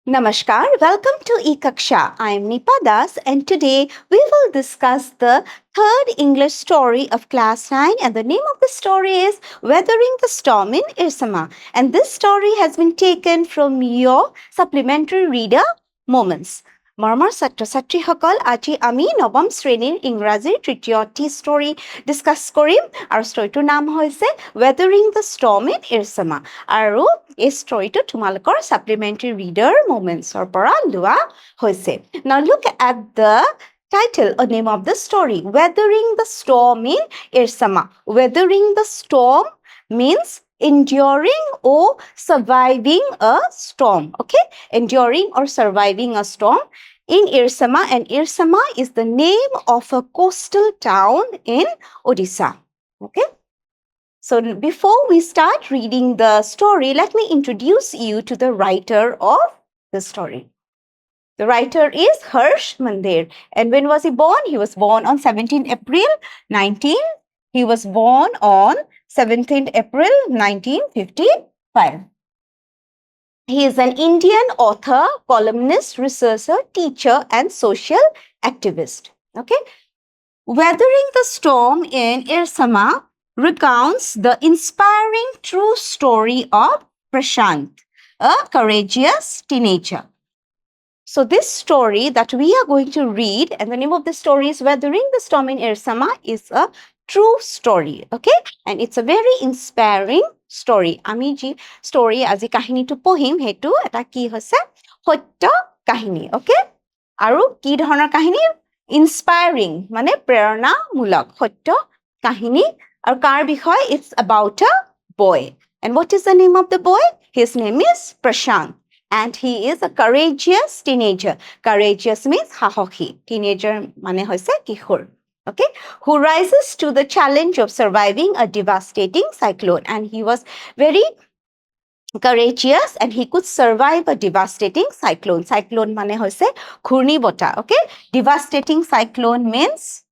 Namaskar, welcome to Ekaksha. I am Nipa Das and today we will discuss the third English story of class 9 and the name of the story is Weathering the Storm in Ersama. And this story has been taken from your supplementary reader moments. মৰমৰ ছাত্ৰ ছাত্ৰীসকল আজি আমি নৱম শ্ৰেণীৰ ইংৰাজীৰ তৃতীয়টি story discuss কৰিম আৰু ষ্টৰীটোৰ নাম হৈছে ৱেদাৰিং দ্য ষ্টৰ্ম ইন ইৰছামা আৰু এই ষ্টৰীটো তোমালোকৰ ছাপ্লিমেণ্টাৰী ৰিডাৰ মোমেণ্টছৰ পৰা লোৱা হৈছে নাও look at the title or name of the story weathering the storm in Ersama. Weathering the storm means enduring or surviving a storm. Okay, enduring or surviving a storm in Ersama, and Ersama is the name of a coastal town in Odisha. Okay, so before we start reading the story, let me introduce you to the writer of the story. The writer is Harsh Mandir. And when was he born? He was born on 17 April 19. He was born on 17th April 1955. He is an Indian author, columnist, researcher, teacher, and social activist. Okay. Weathering the Storm in Ersama recounts the inspiring true story of Prashant, a courageous teenager. So this story that we are going to read, and the name of the story is Weathering the Storm in Ersama, is a true story, okay? And it's a very inspiring story. Ami ji story aji kahini to pohim hetu eta ki hoise hotya kahini, okay? Aru ki dhoronor kahini inspiring mane prerona mulak hotya kahini aru kar bishoy it's about a boy. And what is the name of the boy? His name is Prashant. And he is a courageous teenager. Courageous means hahoki. Teenager mane hoise kihor. Okay, who rises to the challenge of surviving a devastating cyclone. And he was very courageous and he could survive a devastating cyclone. Cyclone mane hoise khurni bota. Okay, devastating cyclone means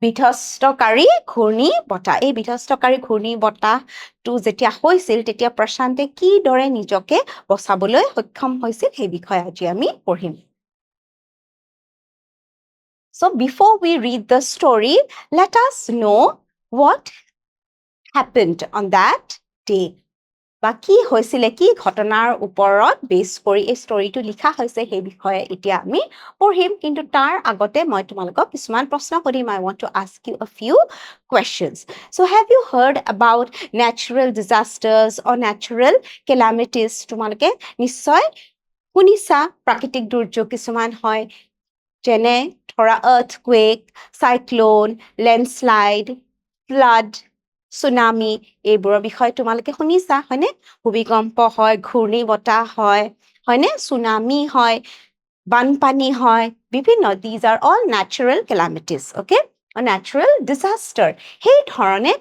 বিধ্বস্তকাৰী ঘূৰ্ণী বতাহ এই বিধ্বস্তকাৰী ঘূৰ্ণী বতাহটো যেতিয়া হৈছিল তেতিয়া প্ৰশান্তে কিদৰে নিজকে বচাবলৈ সক্ষম হৈছিল সেই বিষয়ে আজি আমি পঢ়িম So before we read the story, let us know what happened on that day. বা কি হৈছিলে কি ঘটনাৰ ওপৰত বেছ কৰি এই ষ্টৰীটো লিখা হৈছে সেই বিষয়ে এতিয়া আমি পঢ়িম কিন্তু তাৰ আগতে মই তোমালোকক কিছুমান প্ৰশ্ন কৰিম I want to ask you a few questions. So have you heard about natural disasters or natural calamities? তোমালোকে নিশ্চয় শুনিছা প্ৰাকৃতিক দুৰ্যোগ কিছুমান হয় যেনে ধৰা earthquake, cyclone, landslide, flood, tsunami এইবোৰৰ বিষয়ে তোমালোকে শুনিছা হয়নে ভূমিকম্প হয় ঘূৰ্ণী বতাহ হয় হয়নে tsunami হয় বানপানী হয় বিভিন্ন these are all natural calamities okay a natural disaster hey dhorone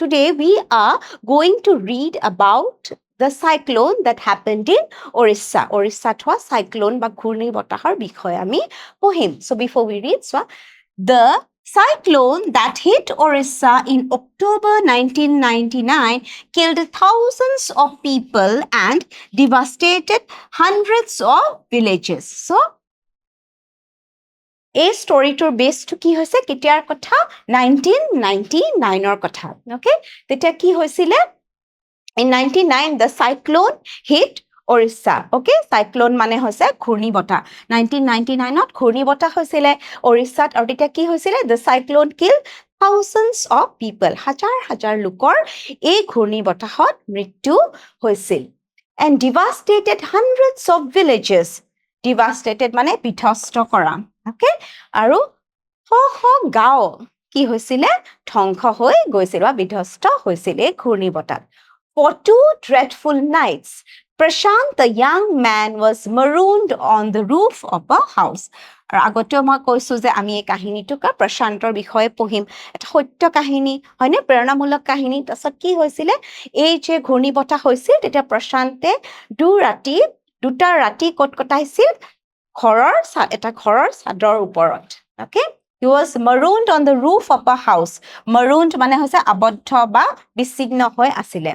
today we are going to read about the cyclone that happened in Orissa thwa cyclone ba ঘূৰ্ণী বতাহৰ বিষয়ে আমি পঢ়িম so before we read so the cyclone that hit Orissa in October 1999 killed thousands of people and devastated hundreds of villages. So, a story to base to ki hoise kitiar kotha 1999 or kotha. Okay? Teta ki hoisile in 99 the cyclone hit Orissa. Okay, cyclone mane hoise ঘূৰ্ণী বতাহ 1999 ত ঘূৰ্ণী বতাহ হৈছিলে Orissa আৰু তেতিয়া কি হৈছিলে the cyclone killed thousands of people হাজাৰ হাজাৰ লোকৰ এই ঘূৰ্ণী বতাহত মৃত্যু হৈছিল and devastated hundreds of villages devastated mane বিধ্বস্ত কৰা okay আৰু শ গাঁও কি হৈছিলে ধ্বংস হৈ গৈছিল বা বিধ্বস্ত হৈছিল এই ঘূৰ্ণী বতাহ For 2 dreadful nights, Prashant, the young man, was marooned on the roof of a house. আৰু আগতেও মই কৈছো যে আমি এই কাহিনীটোক প্ৰশান্তৰ বিষয়ে পঢ়িম এটা সত্য কাহিনী হয়নে প্ৰেৰণামূলক কাহিনী তাৰছত কি হৈছিলে এই যে ঘূৰ্ণী বতাহ হৈছিল তেতিয়া প্ৰশান্তে দুটা ৰাতি কটাইছিল এটা ঘৰৰ চাদৰ ওপৰত okay He was marooned on the roof of a house. Marooned মানে হৈছে আবদ্ধ বা বিচ্ছিন্ন হৈ আছিলে.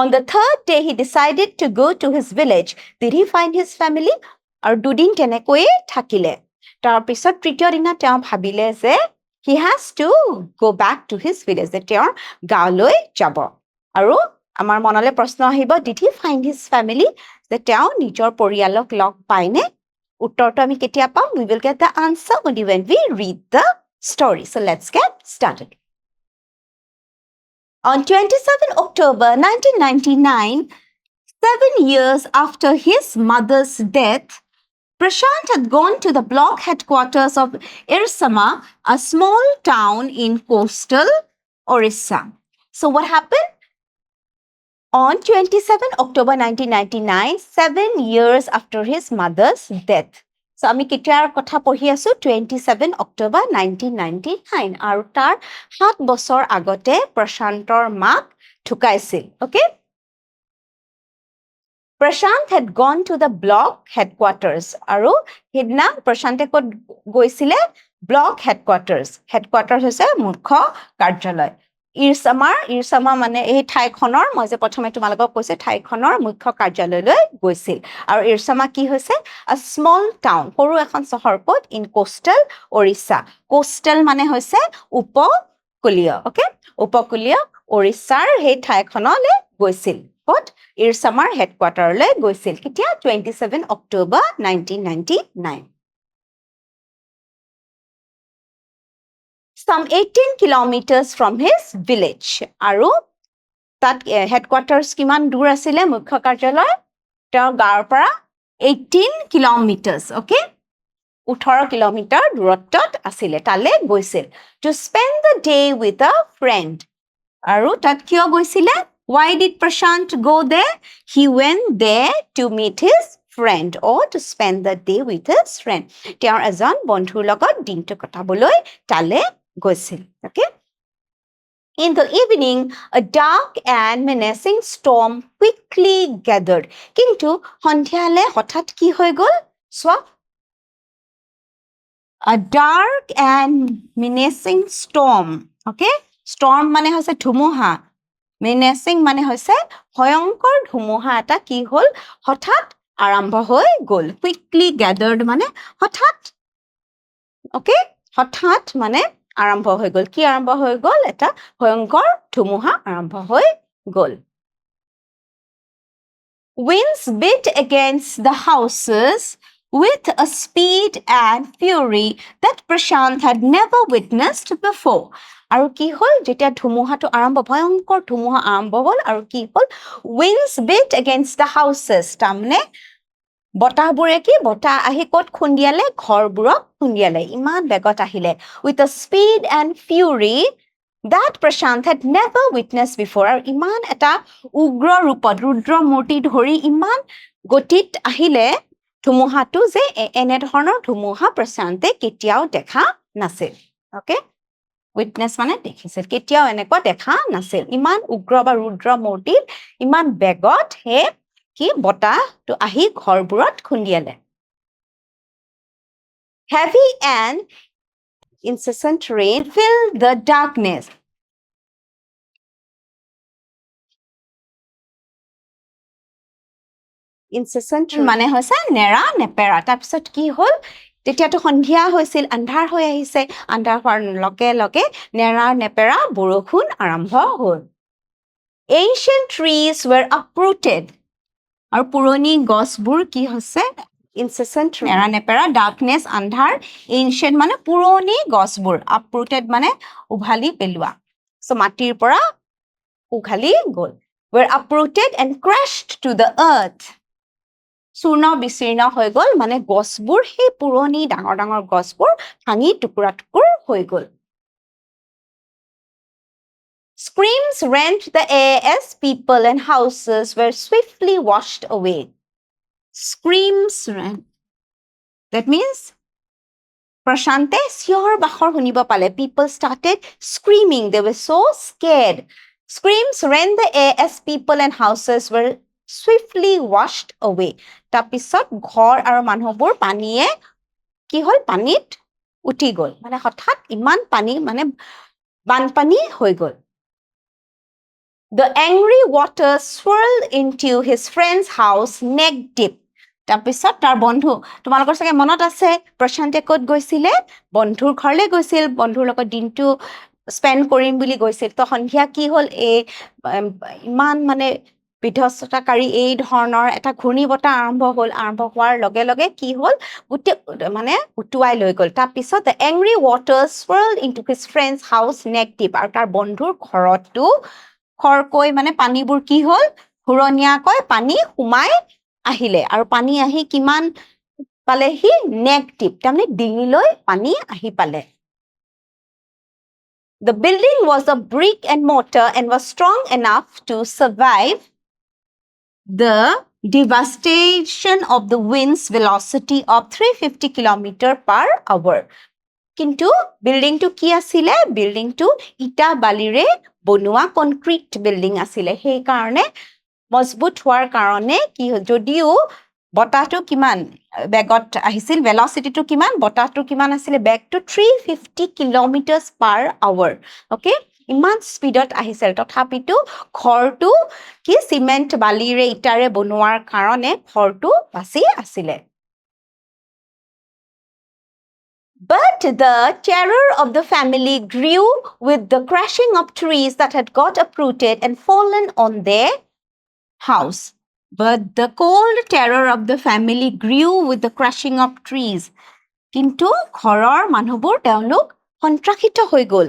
On the third day, he decided to go to his village. Did he find his family? আৰু দুদিন তেনেকৈয়ে থাকিলে. তাৰপিছত তৃতীয় দিনা তেওঁ ভাবিলে যে he has to go back to his village. যে তেওঁৰ গাঁৱলৈ যাব. আৰু আমাৰ মনলৈ প্ৰশ্ন আহিব, did he find his family? যে তেওঁ নিজৰ পৰিয়ালক লগ পায়নে? উত্তৰটো আমি কেতিয়া পাম? We will get the answer only when we read the story. So let's get started. On 27 October 1999, 7 years after his mother's death, Prashant had gone to the block headquarters of Ersama, a small town in coastal Orissa. So what happened? On 27 October 1999, 7 years after his mother's death. So, আমি কেতিয়াৰ কথা পঢ়ি আছো 27 October 1999 আৰু তাৰ 7 বছৰ আগতে প্ৰশান্তৰ মাক ঢুকাইছিল. Okay? Prashant had gone to the block headquarters. আৰু সেইদিনা প্ৰশান্তে ক'ত গৈছিলে? Block headquarters. Headquarters হৈছে মুখ্য কাৰ্যালয়. ইৰছামা মানে এই ঠাইখনৰ মই যে প্ৰথমে তোমালোকক কৈছে ঠাইখনৰ মুখ্য কাৰ্যালয়লৈ গৈছিল. আৰু ইৰছামা কি হৈছে? A small town. সৰু এখন চহৰ ক'ত? In coastal Orissa. Coastal মানে হৈছে উপকূলীয়. Okay? উপকূলীয় ওড়িশাৰ সেই ঠাইখনলৈ গৈছিল. ক'ত? ইৰছামাৰ হেডকোৱাৰ্টাৰলৈ গৈছিল. কেতিয়া? 27 October 1999. Some 18 kilometers from his village. আৰু তাত হেডকোৱাৰ্টাৰ্ছ কিমান দূৰ আছিলে মুখ্য কাৰ্যালয়? তেওঁৰ গাঁৱৰ পৰা 18 kilometers. Okay? 18 কিলোমিটাৰ দূৰত্বত আছিলে. তালে গৈছিল. To spend the day with a friend. আৰু তাত কিয় গৈছিলে? Why did Prashant go there? He went there to meet his friend or to spend the day with his friend. তেওঁৰ এজন বন্ধুৰ লগত দিনটো কটাবলৈ তালে গৈছিল. Okay? In the evening, a dark and menacing storm quickly gathered. কিন্তু সন্ধিয়ালে হঠাৎ কি হৈ গ'ল? চোৱা. A dark and menacing storm. Okay? Storm মানে হৈছে ধুমুহা. Menacing মানে হৈছে ভয়ংকৰ ধুমুহা এটা কি হ'ল? হঠাৎ আৰম্ভ হৈ গ'ল. Quickly gathered মানে হঠাৎ. Okay? হঠাৎ মানে আৰম্ভ হৈ গ'ল. কি আৰম্ভ হৈ গ'ল? এটা ভয়ংকৰ ধুমুহা আৰম্ভ হৈ গ'ল. Winds beat against the houses with a speed and fury that Prashant had never witnessed before. আৰু কি হ'ল? যেতিয়া ধুমুহাটো ভয়ংকৰ ধুমুহা আৰম্ভ হ'ল আৰু কি হ'ল? Winds beat against the houses. তাৰমানে বতাহবোৰে কি? বতাহ আহি ক'ত খুন্দিয়ালে? ঘৰবোৰক খুন্দিয়ালে. ইমান বেগত আহিলে. With a speed and fury that Prashant had never witnessed before. আৰু ইমান এটা উগ্ৰ ৰূপত, ৰুদ্ৰ মূৰ্তি ধৰি ইমান গতিত আহিলে ধুমুহাটো যে এনেধৰণৰ ধুমুহা প্ৰশান্তে কেতিয়াও দেখা নাছিল. Okay? Witness মানে দেখিছিল. কেতিয়াও এনেকুৱা দেখা নাছিল. ইমান উগ্ৰ বা ৰুদ্ৰ মূৰ্তিত ইমান বেগত হে কি বতাহটো আহি ঘৰবোৰত খুন্দিয়ালে. Heavy and incessant rain filled the darkness. Incessant মানে হৈছে নেৰা নেপেৰা. তাৰপিছত কি হ'ল? তেতিয়াতো সন্ধিয়া হৈছিল, আন্ধাৰ হৈ আহিছে. আন্ধাৰ হোৱাৰ লগে লগে নেৰা নেপেৰা বৰষুণ আৰম্ভ হ'ল. Ancient trees were uprooted. আৰু পুৰণি গছবোৰ কি হৈছে? Incessant নেৰা নেপেৰা, darkness আন্ধাৰ, ancient মানে পুৰণি গছবোৰ, uprooted মানে উঘালি পেলোৱা. So মাটিৰ পৰা উঘালি গ'ল. Were uprooted and crashed to the earth. চূৰ্ণ বিচীৰ্ণ হৈ গ'ল মানে গছবোৰ, সেই পুৰণি ডাঙৰ ডাঙৰ গছবোৰ ভাঙি টুকুৰা টুকুৰ হৈ গ'ল. Screams rent the air as people and houses were swiftly washed away. Screams rent. That means Prashante চিঞৰ বাখৰ শুনিব পালে. People started screaming. They were so scared. Screams rent the air as people and houses were swiftly washed away. তাৰপিছত ঘৰ আৰু মানুহবোৰ পানীয়ে কি হ'ল? পানীত উঠি গ'ল মানে হঠাৎ ইমান পানী মানে বানপানী হৈ গ'ল The angry water swirled into his friend's house neck deep তাৰপিছত তাৰ বন্ধু তোমালোকৰ চাগে মনত আছে প্ৰশান্তে ক'ত গৈছিলে বন্ধুৰ ঘৰলৈ গৈছিল বন্ধুৰ লগত দিনটো স্পেন্ড কৰিম বুলি গৈছিল তো সন্ধিয়া কি হ'ল এই ইমান মানে বিধ্বস্ততাকাৰী এই ধৰণৰ এটা ঘূৰ্ণী বতাহ আৰম্ভ হ'ল আৰম্ভ হোৱাৰ লগে লগে কি হ'ল গোটেই মানে উটুৱাই লৈ গ'ল তাৰপিছত the angry water swirled into his friend's house neck deep আৰু তাৰ বন্ধুৰ ঘৰতো খৰকৈ মানে পানীবোৰ কি হ'ল ঘূৰণীয়াকৈ পানী সোমাই আহিলে আৰু পানী আহি কিমান পালেহি নেক টিপ তাৰমানে ডিঙিলৈ পানী আহি পালে The building was a brick and mortar and was strong enough to survive the devastation of the wind's velocity of 350 km/h. কিন্তু বিল্ডিংটো কি আছিলে বিল্ডিংটো ইটা বালিৰে বনোৱা কনক্ৰিট বিল্ডিং আছিলে সেই কাৰণে মজবুত হোৱাৰ কাৰণে কি যদিও বতাহটো কিমান বেগত আহিছিল ভেলচিটিটো কিমান বতাহটো কিমান আছিলে বেগটো 350 km/h ওকে ইমান স্পীডত আহিছিল তথাপিতো ঘৰটো কি সিমেন্ট বালিৰে ইটাৰে বনোৱাৰ কাৰণে ঘৰটো বাচি আছিলে But the terror of the family grew with the crashing of trees that had got uprooted and fallen on their house. But the cold terror of the family grew with the crashing of trees. কিন্তু ঘৰৰ মানুহবোৰ তেওঁলোক সন্ত্ৰাসিত হৈ গ'ল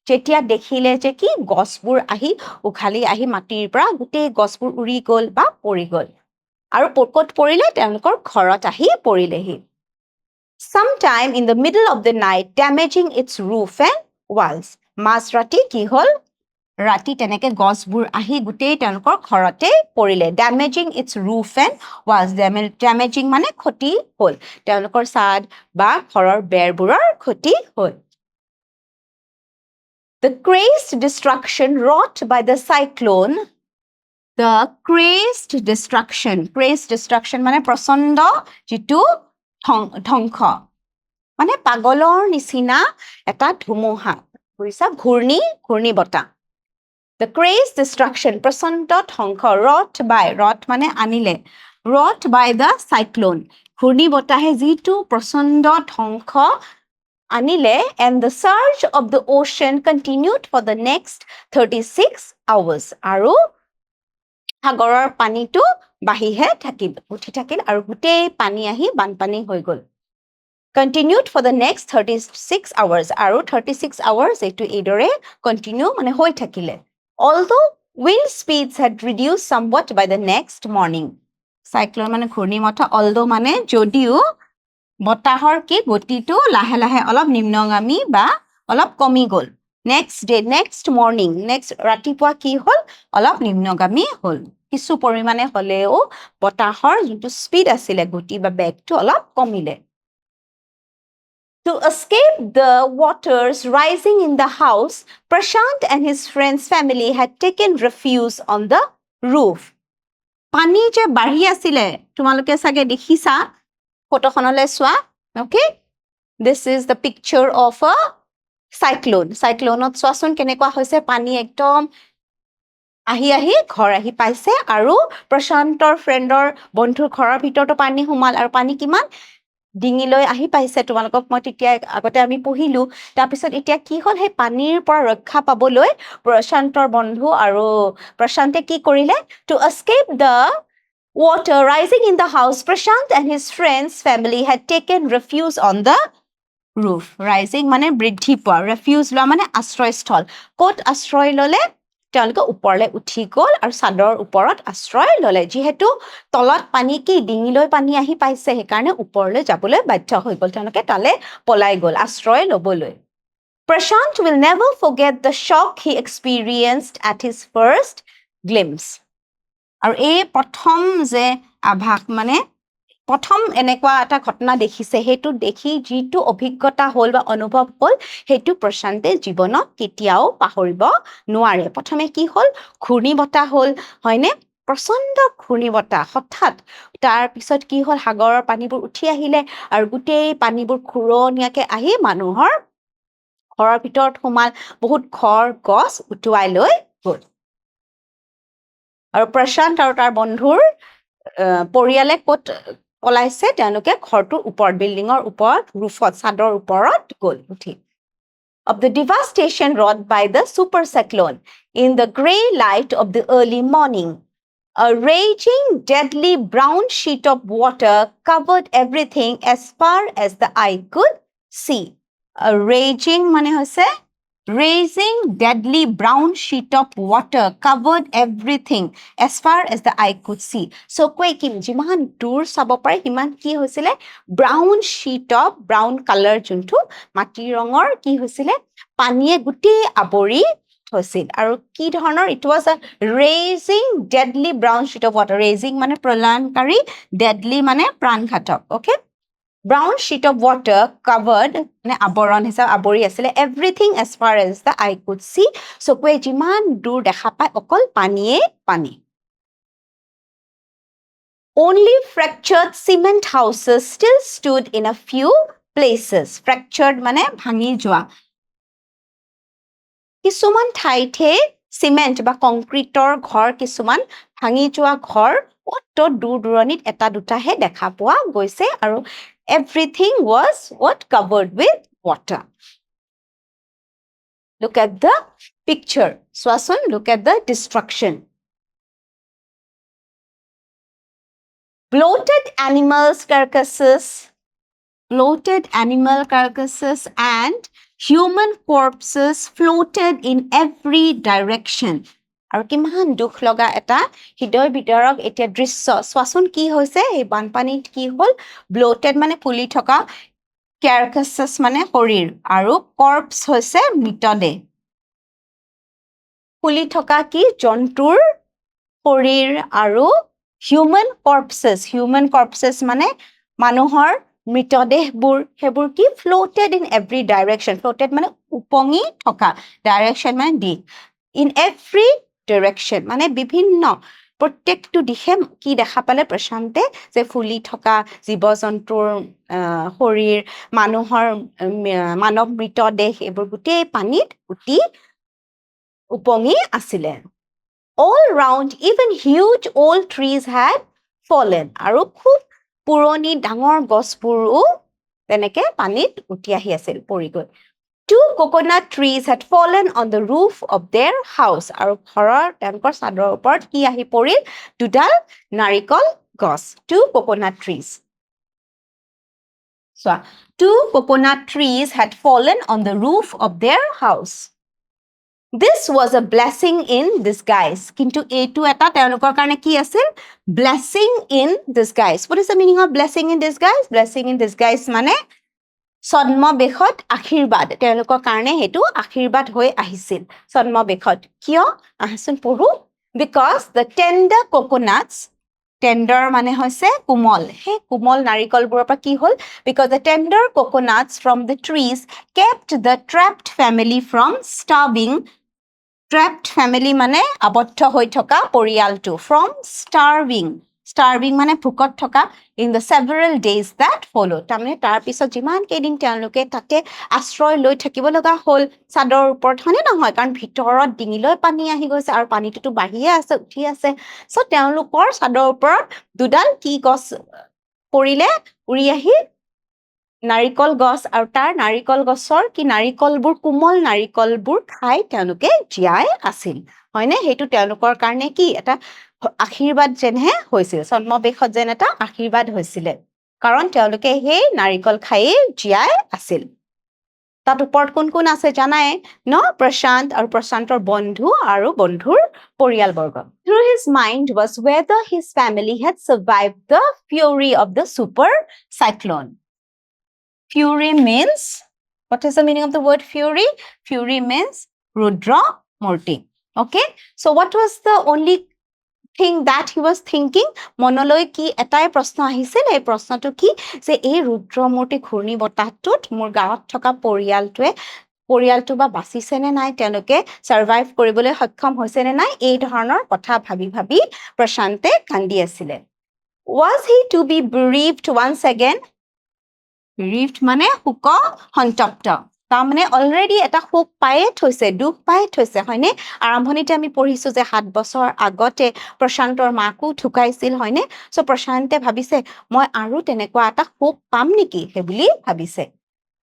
যেতিয়া দেখিলে যে কি গছবোৰ আহি উখালি আহি মাটিৰ পৰা গোটেই গছবোৰ উৰি গ'ল বা পৰি গ'ল আৰু ক'ত পৰিলে তেওঁলোকৰ ঘৰত আহি পৰিলেহি Sometime in the middle of the night, damaging its roof and walls. মাজৰাতি কি হ'ল ৰাতি তেনেকে গছবোৰ আহি গোটেই তেওঁলোকৰ ঘৰতে পৰিলে damaging its roof and walls damaging মানে ক্ষতি হ'ল তেওঁলোকৰ ছাদ বা ঘৰৰ বেৰবোৰৰ ক্ষতি হ'ল The crazed destruction wrought by the cyclone The crazed destruction মানে প্ৰচণ্ড যিটো ধ্বংস মানে পাগলৰ নিচিনা এটা ধুমুহা বুজিছা ঘূৰ্ণী বতাহ The crazed destruction প্ৰচণ্ড ধ্বংস wrought মানে আনিলে wrought by the cyclone ঘূৰ্ণী বতাহে যিটো প্ৰচণ্ড ধ্বংস আনিলে and the surge of the ocean continued for the next 36 hours আৰু সাগৰৰ পানীটো বাঢ়িহে উঠি থাকিল আৰু গোটেই পানী আহি বানপানী হৈ গ'ল continued for the next 36 hours আৰু 36 hours এইটো এইদৰে continue মানে হৈ থাকিলে although wind speeds had reduced somewhat by the next morning cyclone মানে ঘূৰ্ণী বতাহ although মানে যদিও বতাহৰ কি গতিটো লাহে লাহে অলপ নিম্নগামী বা অলপ কমি গ'ল next morning ৰাতিপুৱা কি হ'ল অলপ নিম্নগামী হ'ল কিছু পৰিমাণে হ'লেও বতাহৰ যোনটো স্পীড আছিলে গতি বা বেগটো অলপ কমিলে To escape the waters rising in the house, Prashant and his friend's family had taken refuge on the roof. পানী যে বাঢ়ি আছিলে তোমালোকে চাগে দেখিছা ফটোখনলৈ চোৱা okay this is the picture of a cycloneত চোৱাচোন কেনেকুৱা হৈছে পানী একদম আহি ঘৰ আহি পাইছে আৰু প্ৰশান্তৰ ফ্ৰেণ্ডৰ বন্ধুৰ ঘৰৰ ভিতৰতো পানী সোমাল আৰু পানী কিমান ডিঙিলৈ আহি পাইছে তোমালোকক মই তেতিয়া আগতে আমি পঢ়িলো তাৰপিছত এতিয়া কি হ'ল সেই পানীৰ পৰা ৰক্ষা পাবলৈ প্ৰশান্তৰ বন্ধু আৰু প্ৰশান্তে কি কৰিলে to escape the water rising in the house Prashant and his friends family had taken refuge on the roof rising মানে বৃদ্ধি পোৱা refuge লোৱা মানে আশ্ৰয়স্থল ক'ত আশ্ৰয় ল'লে তেওঁলোকে ওপৰলৈ উঠি গ'ল আৰু চাদৰ ওপৰত আশ্ৰয় ল'লে যিহেতু তলত পানী কি ডিঙিলৈ পানী আহি পাইছে সেইকাৰণে ওপৰলৈ যাবলৈ বাধ্য হৈ গ'ল তেওঁলোকে তালে পলাই গ'ল আশ্ৰয় ল'বলৈ Prashant will never forget the shock he experienced at his first glimpse আৰু এই প্ৰথম যে আভাস মানে প্ৰথম এনেকুৱা এটা ঘটনা দেখিছে সেইটো দেখি যিটো অভিজ্ঞতা হ'ল বা অনুভৱ হ'ল সেইটো প্ৰশান্তে জীৱনত কেতিয়াও পাহৰিব নোৱাৰে প্ৰথমে কি হ'ল ঘূৰ্ণী বতাহ হ'ল হয়নে প্ৰচণ্ড ঘূৰ্ণিবতাহ হঠাৎ তাৰ পিছত কি হ'ল সাগৰৰ পানীবোৰ উঠি আহিলে আৰু গোটেই পানীবোৰ ঘূৰণীয়াকে আহি মানুহৰ ঘৰৰ ভিতৰত সোমাল বহুত ঘৰ গছ উটুৱাই লৈ গ'ল আৰু প্ৰশান্ত আৰু তাৰ বন্ধুৰ পৰিয়ালে ক'ত পলাইছে তেওঁলোকে ঘৰটোৰ ওপৰত বিল্ডিঙৰ ওপৰত ৰুফত চাদৰ ওপৰত গ'ল উঠি of the devastation wrought by the super cyclone in the grey light of the early morning. A raging, deadly brown sheet of water covered everything as far as the eye could see. A raging মানে হৈছে raging, deadly brown sheet of water covered everything as far as the eye could see. So কি যিমান দূৰ চাব পাৰে সিমান কি হৈছিলে brown sheet of brown color যোনটো মাটি ৰঙৰ কি হৈছিলে পানীয়ে গোটেই আৱৰি হৈছিল আৰু কি ধৰণৰ it was a raging deadly brown sheet of water raging মানে প্ৰলয়ংকাৰী deadly মানে প্ৰাণঘাতক okay brown sheet of water covered মানে আৱৰণ হিচাপে আৱৰি আছিলে everything as far as the eye could see চকুৱে যিমান দূৰ দেখা পায় অকল পানীয়ে পানী Only fractured cement houses still stood in a few places fractured মানে ভাঙি যোৱা কিছুমান ঠাইতে চিমেণ্ট বা কংক্ৰিটৰ ঘৰ কিছুমান ভাঙি যোৱা ঘৰ অত দূৰ দূৰণিত এটা দুটাহে দেখা পোৱা গৈছে আৰু everything was what covered with water. Look at the picture. Swasun, look at the destruction. Bloated animal carcasses and human corpses floated in every direction. আৰু কিমান দুখ লগা এটা হৃদয় বিদাৰক এতিয়া দৃশ্য চোৱাচোন কি হৈছে এই বানপানীত কি হ'ল ব্লোটেড মানে ফুলি থকা carcasses মানে শৰীৰ আৰু কৰ্পছ হৈছে মৃতদেহ ফুলি থকা কি জন্তুৰ শৰীৰ আৰু human corpses মানে মানুহৰ মৃতদেহবোৰ সেইবোৰ কি floated in every direction floated মানে উপঙি থকা direction মানে দিশ in every direction মানে বিভিন্ন প্ৰত্যেকটো দিশে কি দেখা পালে প্ৰশান্তে যে ফুলি থকা জীৱ-জন্তুৰ শৰীৰ মানুহৰ মানৱ মৃতদেহ এইবোৰ গোটেই পানীত উটি উপঙি আছিলে all round even huge old trees had fallen আৰু খুব পুৰণি ডাঙৰ গছবোৰো তেনেকে পানীত উটি আহি আছিল পৰি গৈ Two coconut trees had fallen on the roof of their house. আৰু ঘৰৰ তেওঁলোকৰ চাদৰ ওপৰত কি আহি পৰিল দুডাল নাৰিকল গছ Two coconut trees. So, two coconut trees had fallen on the roof of their house. This was a blessing in disguise. কিন্তু এইটো এটা তেওঁলোকৰ কাৰণে কি আছিল blessing in disguise. What is the meaning of blessing in disguise? Blessing in disguise মানে ছদ্মবেশত আশীৰ্বাদ তেওঁলোকৰ কাৰণে হেতু আশীৰ্বাদ হৈ আহিছিল ছদ্মবেশত কিয় আহচোন পঢ়ো because the tender coconuts tender মানে হৈছে কোমল হে কোমল নাৰিকলবোৰৰ পৰা কি হ'ল because the tender coconuts from the trees kept the trapped family from starving trapped family মানে আবদ্ধ হৈ থকা পৰিয়ালটো from starving মানে ভোকত থকা in the several days that followed তাৰমানে তাৰ পিছত যিমান কেইদিন তেওঁলোকে তাতে আশ্ৰয় লৈ থাকিব লগা হ'ল চাদৰ ওপৰত হয়নে নহয় কাৰণ ভিতৰত ডিঙিলৈ পানী আহি গৈছে আৰু পানীটো বাঢ়িয়ে আছে উঠি আছে সো তেওঁলোকৰ চাদৰ ওপৰত দুডাল কি গছ পৰিলে উৰি আহি নাৰিকল গছ আৰু তাৰ নাৰিকল গছৰ কি নাৰিকলবোৰ কোমল নাৰিকলবোৰ খাই তেওঁলোকে জীয়াই আছিল হয়নে হেতু তেওঁলোকৰ কাৰণে কি এটা আশীৰ্বাদ যেনহে হৈছিল ছদ্মবেশত যেন এটা আশীৰ্বাদ হৈছিল কাৰণ তেওঁলোকে সেই নাৰিকল খাই জীয়াই আছিল তাত ওপৰত কোন আছে জানাই ন প্ৰশান্ত আৰু প্ৰশান্তৰ বন্ধু আৰু বন্ধুৰ পৰিয়ালবৰ্গ Through his mind was whether his family had survived the fury of the super cyclone Fury means, what is the meaning of the word fury? Fury means Rudra Murti. Okay? So what was the only thing that he was thinking? Monoloy ki etai prashna ahisil, ei prashnato ki je ei Rudra Murti ghurni botahtot mur gaot thoka poriyaltoe পৰিয়ালটো বা বাচিছে নে নাই, তেওঁলোকে সাৰ্ভাইভ কৰিবলৈ সক্ষম হৈছে নে নাই, এই ধৰণৰ কথা ভাবি ভাবি প্ৰশান্তে কান্দি আছিলে। Was he to be bereaved once again? Bereaved মানে শোক সন্তপ্ত। তাৰমানে অলৰেডি এটা শোক পায়ে থৈছে, দুখ পায়ে থৈছে, হয়নে? আৰম্ভণিতে আমি পঢ়িছো যে 7 বছৰ আগতে প্ৰশান্তৰ মাকো ঢুকাইছিল, হয়নে? চ' প্ৰশান্তে ভাবিছে মই আৰু তেনেকুৱা এটা শোক পাম নেকি, সেইবুলি ভাবিছে।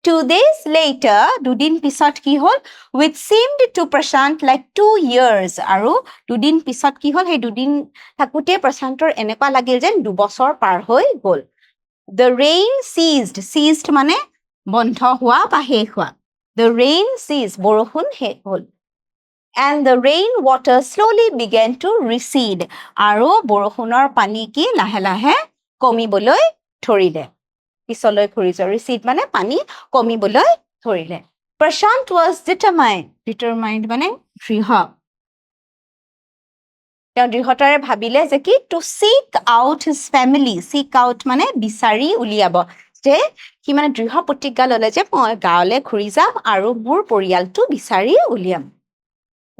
2 days later, দুদিন পিছত কি হ'ল? Which seemed to Prashant like 2 years. আৰু দুদিন পিছত কি হ'ল? সেই দুদিন থাকোঁতে প্ৰশান্তৰ এনেকুৱা লাগিল যেন 2 বছৰ পাৰ হৈ গ'ল। The rain ceased. Ceased মানে বন্ধ হোৱা বা শেষ হোৱা। The rain ceased. বৰষুণ শেষ হ'ল। And the rain water slowly began to recede. আৰু বৰষুণৰ পানী কি লাহে লাহে কমিবলৈ ধৰিলে। পিছলৈ ঘূৰি যোৱা। Recede মানে পানী কমিবলৈ ধৰিলে। Prashant was determined. Determined মানে দৃঢ়। তেওঁ দৃঢ়তাৰে ভাবিলে যে কি to seek out his family. Seek out মানে বিচাৰি উলিয়াব। যে সি মানে দৃঢ় প্ৰতিজ্ঞা ল'লে যে মই গাঁৱলৈ ঘূৰি যাম আৰু মোৰ পৰিয়ালটো বিচাৰি উলিয়াম।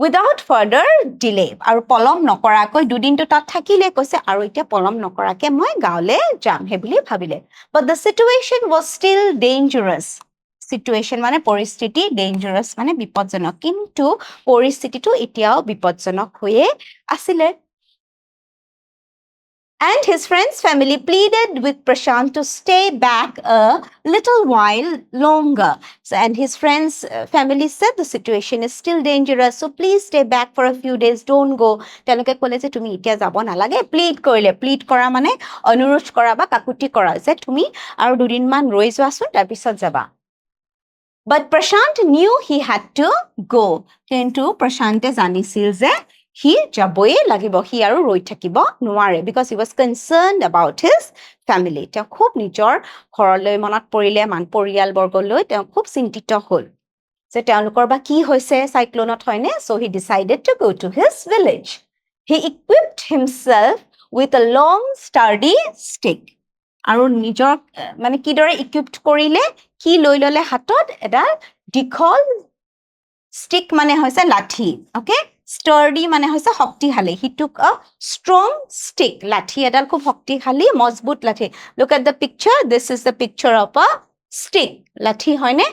Without further delay. আৰু পলম নকৰাকৈ দুদিনটো তাত থাকিলে, কৈছে আৰু এতিয়া পলম নকৰাকে মই গাঁৱলৈ যাম, সেই বুলি ভাবিলে। But the situation was still dangerous. Situation মানে পৰিস্থিতি, dangerous মানে বিপদজনক। কিন্তু পৰিস্থিতিটো এতিয়াও বিপদজনক হৈয়ে আছিলে। And his friend's family pleaded with Prashant to stay back a little while longer. So, and his friend's family said the situation is still dangerous, so please stay back for a few days, don't go. তেওঁলোকে ক'লে যে তুমি এতিয়া যাব নালাগে, plead কৰিলে। Plead কৰা মানে অনুৰোধ কৰা বা কাকুতি কৰা, যে তুমি আৰু দুদিনমান ৰৈ যোৱাচোন, তাৰপিছত যাবা। But Prashant knew he had to go. কিন্তু প্ৰশান্তে জানিছিল যে সি যাবয়ে লাগিব, সি আৰু ৰৈ থাকিব নোৱাৰে, because he was concerned about his family. তেওঁ খুব নিজৰ ঘৰলৈ মনত পৰিলে, পৰিয়ালবৰ্গলৈ তেওঁ খুব চিন্তিত হ'ল যে তেওঁলোকৰ বা কি হৈছে চাইক্লনত, হয়নে? So he decided to go to his village. He equipped himself with a long sturdy stick. আৰু নিজৰ মানে কিদৰে ইকুইপড কৰিলে, কি লৈ ল'লে হাতত? এডাল দীঘল ষ্টিক মানে হৈছে লাঠি, অ'কে? ষ্টাৰ্ডি মানে হৈছে শক্তিশালী। He took a strong stick. লাঠি এডাল খুব শক্তিশালী, মজবুত লাঠি। Look at the picture. This is the picture of a stick. লাঠি হয়নে?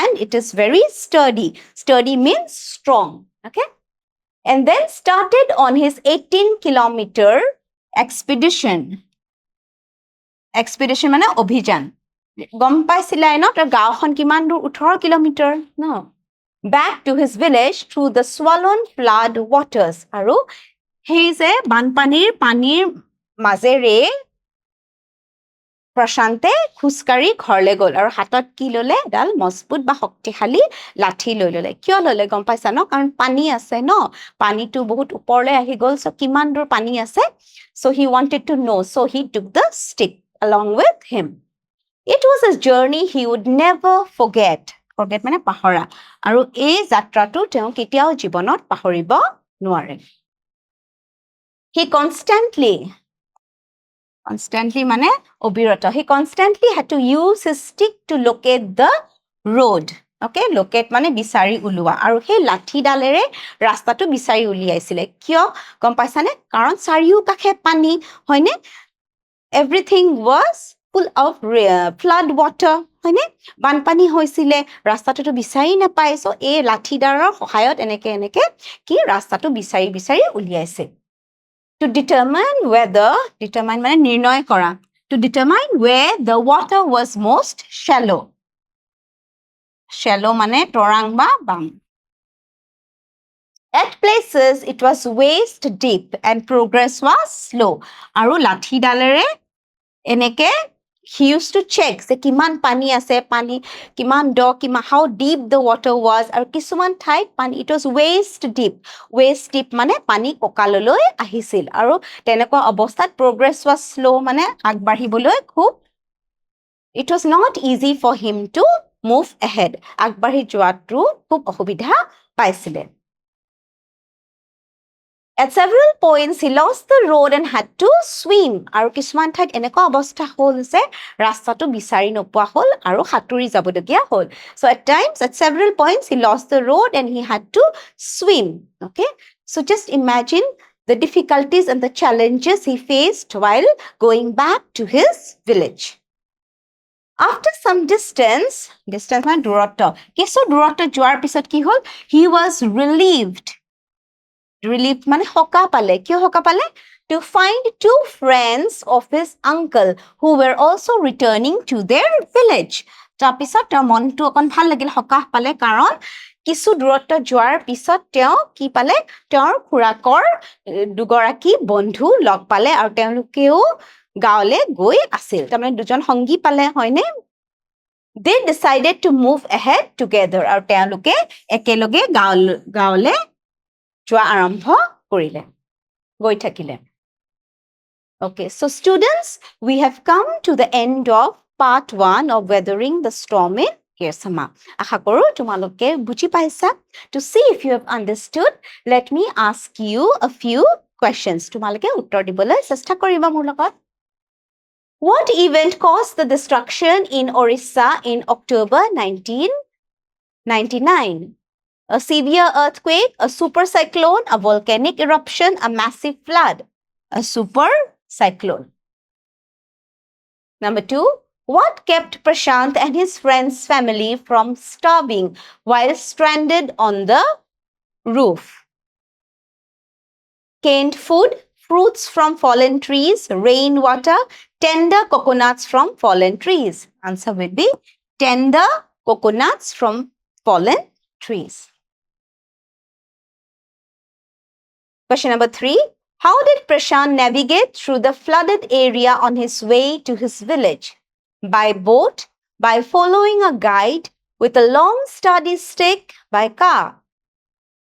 And it is very sturdy. Sturdy means strong, okay? And then started on his 18-kilometer expedition. Expedition মানে অভিযান। গম পাইছিলাই ন তাৰ গাঁওখন কিমান দূৰ? 18 কিলোমিটাৰ ন? Back to his village through the swollen flood waters. আৰু সেই যে বানপানীৰ পানীৰ মাজেৰে প্ৰশান্তে খোজকাঢ়ি ঘৰলৈ গ'ল আৰু হাতত কি ল'লে? এডাল মজবুত বা শক্তিশালী লাঠি লৈ ল'লে। কিয় ল'লে গম পাইছা ন? কাৰণ পানী আছে ন, পানীটো বহুত ওপৰলৈ আহি গ'ল। চ' কিমান দূৰ পানী আছে? So he wanted to know. So he took the stick along with him. It was a journey he would never forget. Forget মানে পাহৰা। আৰু এই যাত্ৰাটো তেওঁ কেতিয়াও জীৱনত পাহৰিব নোৱাৰে। He constantly মানে অবিৰত। He constantly had to use his stick to locate the road. Okay? Locate মানে বিচাৰি উলিওৱা। আৰু সেই লাঠিডালেৰে ৰাস্তাটো বিচাৰি উলিয়াইছিলে। কিয় গম পাইছানে? কাৰণ চাৰিওকাষে পানী, হয়নে? Everything was full of flood water, হয়নে? বানপানী হৈছিলে, ৰাস্তাটোতো বিচাৰি নাপায়। চ' এই লাঠিডালৰ সহায়ত এনেকে কি ৰাস্তাটো বিচাৰি উলিয়াইছে। To determine whether, determine মানে নিৰ্ণয় কৰা, to determine where the water was most shallow. Shallow মানে তৰাং বা বাম। At places it was waist deep and progress was slow. আৰু লাঠিডালেৰে এনেকে he used to check যে কিমান পানী আছে, পানী কিমান দ, how deep the water was. আৰু কিছুমান ঠাইত পানী it was waist deep. Waist deep মানে পানী কঁকাললৈ আহিছিল। আৰু তেনেকুৱা অৱস্থাত progress was slow মানে আগবাঢ়িবলৈ খুব it was not easy for him to move ahead. আগবাঢ়ি যোৱাটো খুব অসুবিধা পাইছিলে। At several points, he lost the road and had to swim. আৰু কিছুমান ঠাইত এনেকুৱা অৱস্থা হ'ল যে ৰাস্তাটো বিচাৰি নোপোৱা হ'ল আৰু সাঁতুৰি যাবলগীয়া হ'ল. So at times, at several points, he lost the road and he had to swim. Okay? So just imagine the difficulties and the challenges he faced while going back to his village. After some distance মানে দূৰত্ব, কিছু দূৰত্ব যোৱাৰ পিছত কি হ'ল? He was relieved. Relieved মানে সকাহ পালে. কিয় সকাহ পালে? To find two friends of his uncle who were also returning to their village. তাৰপিছত তেওঁৰ মনটো অকণ ভাল লাগিল, সকাহ পালে, কাৰণ কিছু দূৰত্ব যোৱাৰ পিছত তেওঁ কি পালে? তেওঁৰ খুৰাকৰ দুগৰাকী বন্ধু লগ পালে আৰু তেওঁলোকেও গাঁৱলৈ গৈ আছিল. তাৰমানে দুজন সংগী পালে, হয়নে? They decided to move ahead together. আৰু তেওঁলোকে একেলগে গাঁৱলৈ যোৱা আৰম্ভ কৰিলে, গৈ থাকিলে. Okay, so students, we have come to the end of part 1 of weathering the storm in Ersama. আশা কৰো তোমালোকে বুজি পাইছা. To see if you have understood, let me ask you a few questions. তোমালোকে উত্তৰ দিবলৈ চেষ্টা কৰিবা মোৰ লগত. What event caused the destruction in Orissa in October 1999? A severe earthquake, a super cyclone, a volcanic eruption, a massive flood. A super cyclone. Number 2, what kept Prashant and his friends' family from starving while stranded on the roof? Canned food, fruits from fallen trees, rainwater, tender coconuts from fallen trees. Answer will be tender coconuts from fallen trees. Question number 3. How did Prashant navigate through the flooded area on his way to his village? By boat, by following a guide, with a long sturdy stick, by car?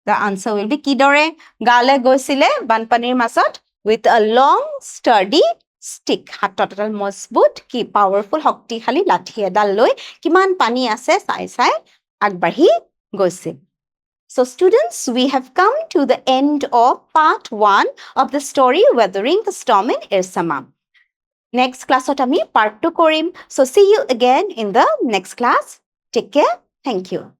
The answer will be kidore gale goisile banpanir masot with a long sturdy stick. Hatot etal mozbut ki powerful hokti khali lathi edal loi kiman pani ase sai sai agbadhi goisil. So students, we have come to the end of part 1 of the story Weathering the Storm in Ersama. Next class ami part 2 korim. So see you again in the next class. Take care. Thank you.